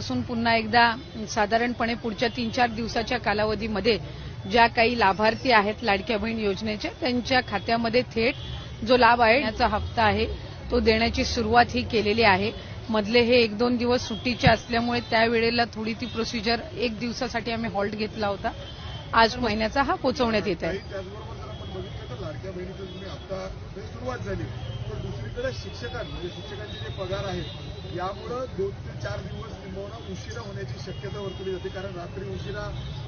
आजपासून पुन्हा एकदा साधारणपणे पुढच्या 3-4 दिवसाच्या कालावधीमध्ये ज्या काही लाभार्थी आहेत लाडक्या बहीण योजनेचे त्यांच्या खात्यामध्ये थेट जो लाभ आहे याचा हप्ता आहे तो देण्याची सुरुवात ही केलेली आहे. मधले हे 1-2 दिवस सुट्टीचे असल्यामुळे त्यावेळेला थोडी ती प्रोसिजर 1 दिवसासाठी आम्ही हॉल्ट घेतला होता. आज महिन्याचा हा पोहोचवण्यात येत आहे. लाडक्या बहिणीचा हप्ता सुरुवात झाली पण दुसरीकडे शिक्षकांचे जे पगार आहेत यामुळे 2 ते 4 दिवस किंवा उशिरा होण्याची शक्यता वर्तवली जाते कारण रात्री उशिरा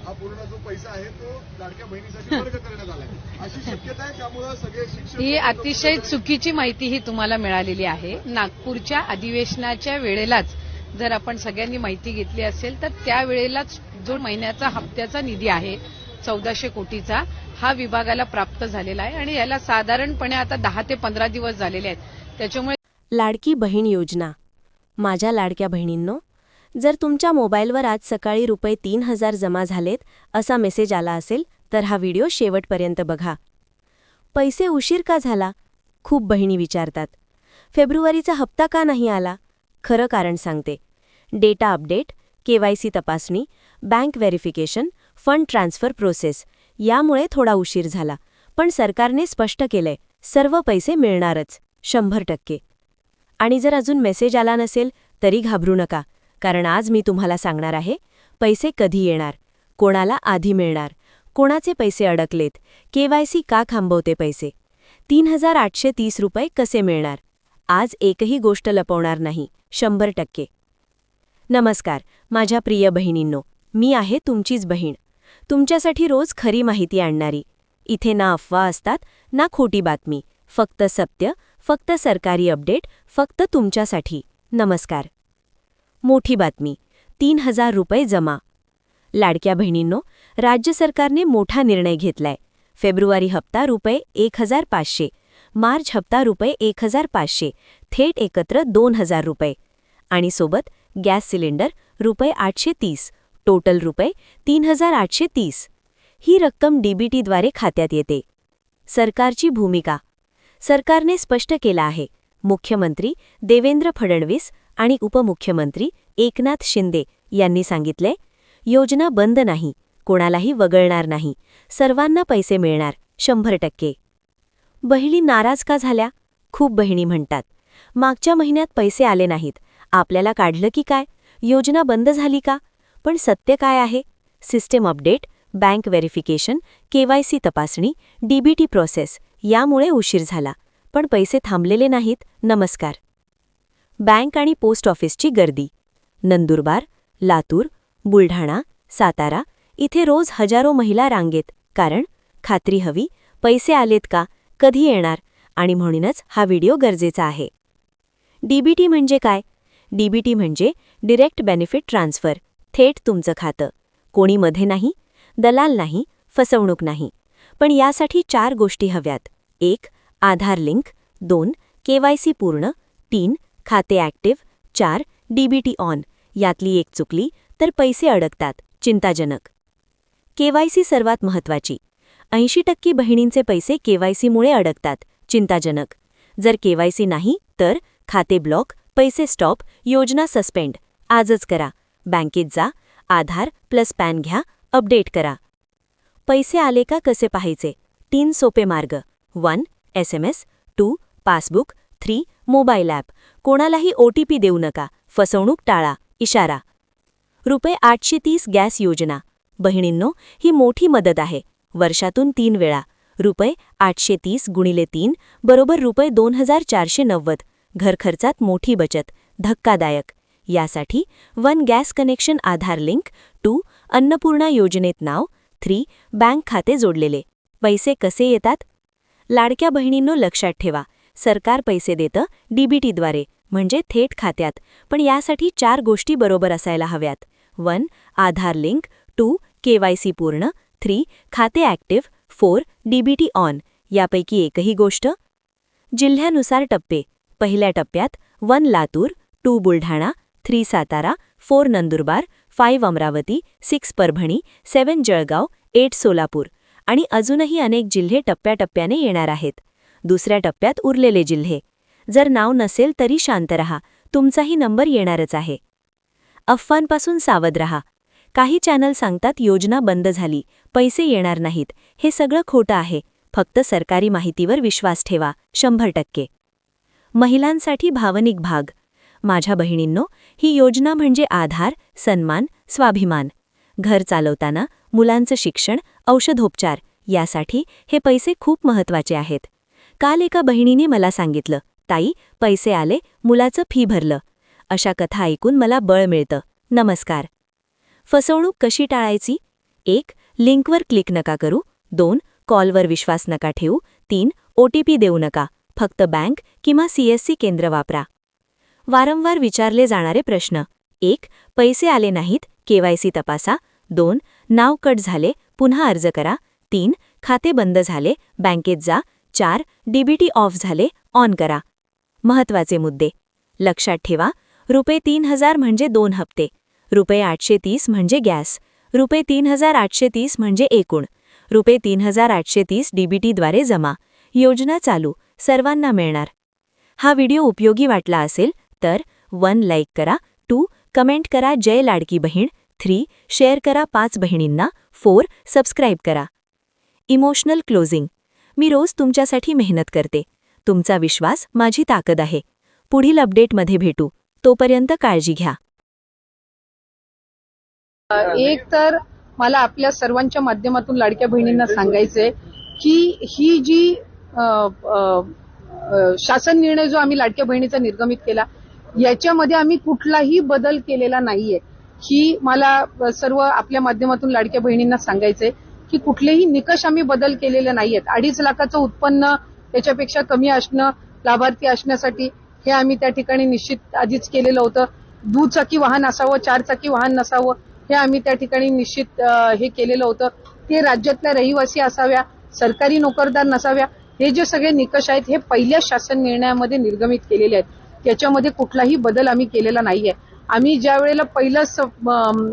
हा पूर्ण जो पैसा आहे तो लाडक्या बहिणीसाठी वर्ग करण्यात आला आहे अशी शक्यता आहे. त्यामुळे सगळे शिक्षक ही अतिशय चुकीची माहिती ही तुम्हाला मिळालेली आहे. नागपूरच्या अधिवेशनाच्या वेळेलाच जर आपण सगळ्यांनी माहिती घेतली असेल तर त्यावेळेलाच जो महिन्याचा हप्त्याचा निधी आहे 1400 कोटीचा हा विभागाला प्राप्त झालेला आहे आणि याला साधारणपणे आता 10 ते 15 दिवस झालेले आहेत. त्याच्यामुळे लाडकी बहीण योजना. माझ्या लाडक्या बहिणींनो, जर तुमच्या मोबाईलवर आज सकाळी ₹3000 जमा झालेत असा मेसेज आला असेल तर हा व्हिडिओ शेवटपर्यंत बघा. पैसे उशीर का झाला? खूप बहिणी विचारतात. फेब्रुवारीचा हप्ता का नाही आला? खरं कारण सांगते. डेटा अपडेट, केवायसी तपासणी, bank verification, fund transfer process यामुळे थोडा उशीर झाला. पण सरकारने स्पष्ट केलंय सर्व पैसे मिळणारच 100%. आणि जर अजून मेसेज आला नसेल तरी घाबरू नका, कारण आज मी तुम्हाला सांगणार आहे पैसे कधी येणार, कोणाला आधी मिळणार, कोणाचे पैसे अडकलेत, केवायसी का थांबवते पैसे, ₹3830 कसे मिळणार. आज एकही गोष्ट लपवणार नाही 100%. नमस्कार माझ्या प्रिय बहिणींनो, मी आहे तुमचीच बहीण, तुमच्यासाठी रोज खरी माहिती आणणारी. इथे ना अफवा असतात ना खोटी बातमी, फक्त सत्य, फक्त सरकारी अपडेट, फक्त तुमच्यासाठी. नमस्कार. मोठी बातमी, ₹3000 जमा. लाडक्या बहिणींनो, राज्य सरकारने मोठा निर्णय घेतलाय. फेब्रुवारी हप्ता ₹1500, मार्च हप्ता ₹1500, थेट एकत्र ₹2000 आणि सोबत गॅस सिलेंडर ₹830, टोटल ₹3830. ही रक्कम डीबीटीद्वारे खात्यात येते. सरकारची भूमिका. सरकारने स्पष्ट केला आहे. मुख्यमंत्री देवेंद्र फडणवीस आणि उपमुख्यमंत्री एकनाथ शिंदे यांनी सांगितले, योजना बंद नाही, कोणालाही वगळणार नाही, सर्वांना पैसे मिळणार 100%. बहिणी नाराज का झाल्या? खूप बहिणी म्हणतात, मागच्या महिन्यात पैसे आले नाहीत, आपल्याला काढलं की काय, योजना बंद झाली का? पण सत्य काय आहे? System update, bank verification, KYC तपासणी, डीबीटी प्रोसेस यामुळे उशीर झाला, पण पैसे थांबलेले नाहीत. नमस्कार. बँक आणि पोस्ट ऑफिसची गर्दी. नंदुरबार, लातूर, बुलढाणा, सातारा इथे रोज हजारो महिला रांगेत. कारण खात्री हवी, पैसे आलेत का, कधी येणार, आणि म्हणूनच हा व्हिडिओ गरजेचा आहे. डीबीटी म्हणजे काय? डीबीटी म्हणजे डिरेक्ट बेनिफिट ट्रान्सफर, थेट तुमचं खातं. कोणी मध्ये नाही, दलाल नाही, फसवणूक नाही. पण यासाठी 4 गोष्टी हव्यात. 1. आधार लिंक, 2. केवायसी पूर्ण, 3. खाते ॲक्टिव्ह, 4. DBT on. यातली एक चुकली तर पैसे अडकतात. चिंताजनक. केवायसी सर्वात महत्त्वाची. 80% बहिणींचे पैसे केवायसीमुळे अडकतात. चिंताजनक. जर केवायसी नाही तर खाते ब्लॉक, पैसे स्टॉप, योजना सस्पेंड. आजच करा. बँकेत जा, आधार प्लस पॅन घ्या, अपडेट करा. पैसे आले का कसे पाहायचे? 3 सोपे मार्ग. 1. SMS, 2. पासबुक, 3. Mobile app. कोणालाही OTP देऊ नका, फसवणूक टाळा. इशारा. ₹830 गॅस योजना. बहिणींनो, ही मोठी मदत आहे. वर्षातून 3 वेळा. ₹830 × 3 बरोबर ₹2490. घरखर्चात मोठी बचत. धक्कादायक. यासाठी 1. गॅस कनेक्शन आधार लिंक, 2. अन्नपूर्णा योजनेत नाव, 3. बँक खाते जोडलेले. पैसे कसे येतात? लाडक्या बहिणींनो लक्षात ठेवा, सरकार पैसे देतं डीबीटीद्वारे, म्हणजे थेट खात्यात. पण यासाठी 4 गोष्टी बरोबर असायला हव्यात. 1. आधार लिंक, 2. केवायसी पूर्ण, 3. खाते ॲक्टिव्ह, 4. DBT on. यापैकी एकही गोष्ट? जिल्ह्यानुसार टप्पे. पहिल्या टप्प्यात 1. लातूर, 2. बुलढाणा, 3. सातारा, 4. नंदुरबार, 5. अमरावती, 6. परभणी, 7. जळगाव, 8. सोलापूर. आणि अजूनही अनेक जिल्हे टप्प्याटप्प्याने येणार आहेत. दुसऱ्या टप्प्यात उरलेले जिल्हे. जर नाव नसेल तरी शांत रहा, तुमचाही नंबर येणारच आहे. अफवांपासून सावध रहा. काही चॅनल सांगतात योजना बंद झाली, पैसे येणार नाहीत. हे सगळं खोटं आहे. फक्त सरकारी माहितीवर विश्वास ठेवा. 100%. महिलांसाठी भावनिक भाग. माझ्या बहिणींनो, ही योजना म्हणजे आधार, सन्मान, स्वाभिमान. घर चालवताना, मुलांचं शिक्षण, औषधोपचार यासाठी हे पैसे खूप महत्त्वाचे आहेत. काल एका बहिणीने मला सांगितलं, ताई, पैसे आले, मुलाचं फी भरलं. अशा कथा ऐकून मला बळ मिळतं. नमस्कार. फसवणूक कशी टाळायची? 1. लिंकवर क्लिक नका करू. 2. कॉलवर विश्वास नका ठेवू. 3. OTP देऊ नका. फक्त बँक किंवा CSC केंद्र वापरा. वारंवार विचारले जाणारे प्रश्न. 1. पैसे आले नाहीत, KYC तपासा. 2. नाव कट झाले, पुन्हा अर्ज करा. 3. खाते बंद झाले, बँकेत जा. 4. DBT ऑफ झाले, ऑन करा. महत्त्वाचे मुद्दे लक्षात ठेवा. ₹3000 म्हणजे 2 हप्ते. ₹830 म्हणजे गॅस. ₹3830 म्हणजे एकूण. ₹3830 DBTद्वारे जमा. योजना चालू, सर्वांना मिळणार. हा व्हिडिओ उपयोगी वाटला असेल तर 1. लाईक करा. 2. कमेंट करा जय लाडकी बहीण. 3. शेअर करा 5 बहिणींना. 4. सबस्क्राईब करा. Emotional closing. मी रोज तुमच्यासाठी मेहनत करते. तुमचा विश्वास माझी ताकद आहे. पुढील अपडेटमध्ये भेटू. तोपर्यंत काळजी घ्या. एक तर मला आपल्या सर्वांच्या माध्यमातून लाडक्या बहिणींना सांगायचंय की ही जी शासन निर्णय जो आम्ही लाडक्या बहिणीचा निर्गमित केला याच्यामध्ये आम्ही कुठलाही बदल केलेला नाहीये. ही मला सर्व आपल्या माध्यमातून लाडक्या बहिणींना सांगायचंय की कुठलेही निकष आम्ही बदल केलेले नाहीयेत. 2.5 लाखाचं उत्पन्न त्याच्यापेक्षा कमी असणं लाभार्थी असण्यासाठी हे आम्ही त्या ठिकाणी निश्चित आधीच केलेलं होतं. दुचाकी वाहन असावं, 4 चाकी वाहन नसावं हे आम्ही त्या ठिकाणी निश्चित हे केलेलं होतं. ते राज्यातल्या रहिवासी असाव्या, सरकारी नोकरदार नसाव्या. हे जे सगळे निकष आहेत हे पहिल्या शासन निर्णयामध्ये निर्गमित केलेले आहेत. त्याच्यामध्ये कुठलाही बदल आम्ही केलेला नाहीये. आम्ही ज्या वेळेला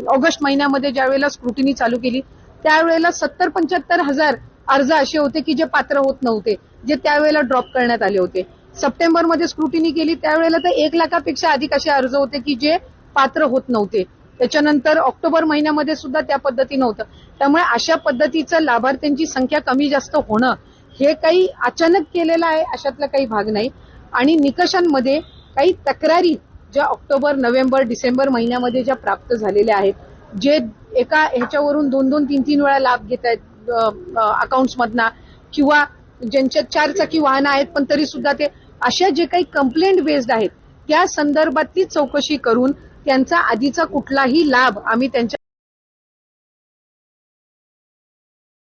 ऑगस्ट महिन्यामध्ये ज्या वेळेला स्क्रुटिनी चालू केली त्यावेळेला 70-75 हजार अर्ज असे होते की जे पात्र होत नव्हते, जे त्यावेळेला ड्रॉप करण्यात आले होते. सप्टेंबरमध्ये स्क्रुटिनी केली त्यावेळेला तर 1 लाखापेक्षा अधिक असे अर्ज होते की जे पात्र होत नव्हते. त्याच्यानंतर ऑक्टोबर महिन्यामध्ये सुद्धा त्या पद्धतीनं होतं. त्यामुळे अशा पद्धतीचं लाभार्थ्यांची संख्या कमी जास्त होणं हे काही अचानक केलेलं आहे अशातला काही भाग नाही. आणि निकषांमध्ये काही तक्रारी ज्या ऑक्टोबर, नोव्हेंबर, डिसेंबर महिन्यामध्ये ज्या प्राप्त झालेल्या आहेत, जे एका ह्याच्यावरून 2-2, 3-3 वेळा लाभ घेत आहेत अकाउंट्समधनं किंवा ज्यांच्या 4 चाकी वाहनं आहेत पण तरी सुद्धा ते अशा जे काही कंप्लेंट बेस्ड आहेत त्या संदर्भातली चौकशी करून त्यांचा आधीचा कुठलाही लाभ आम्ही त्यांच्या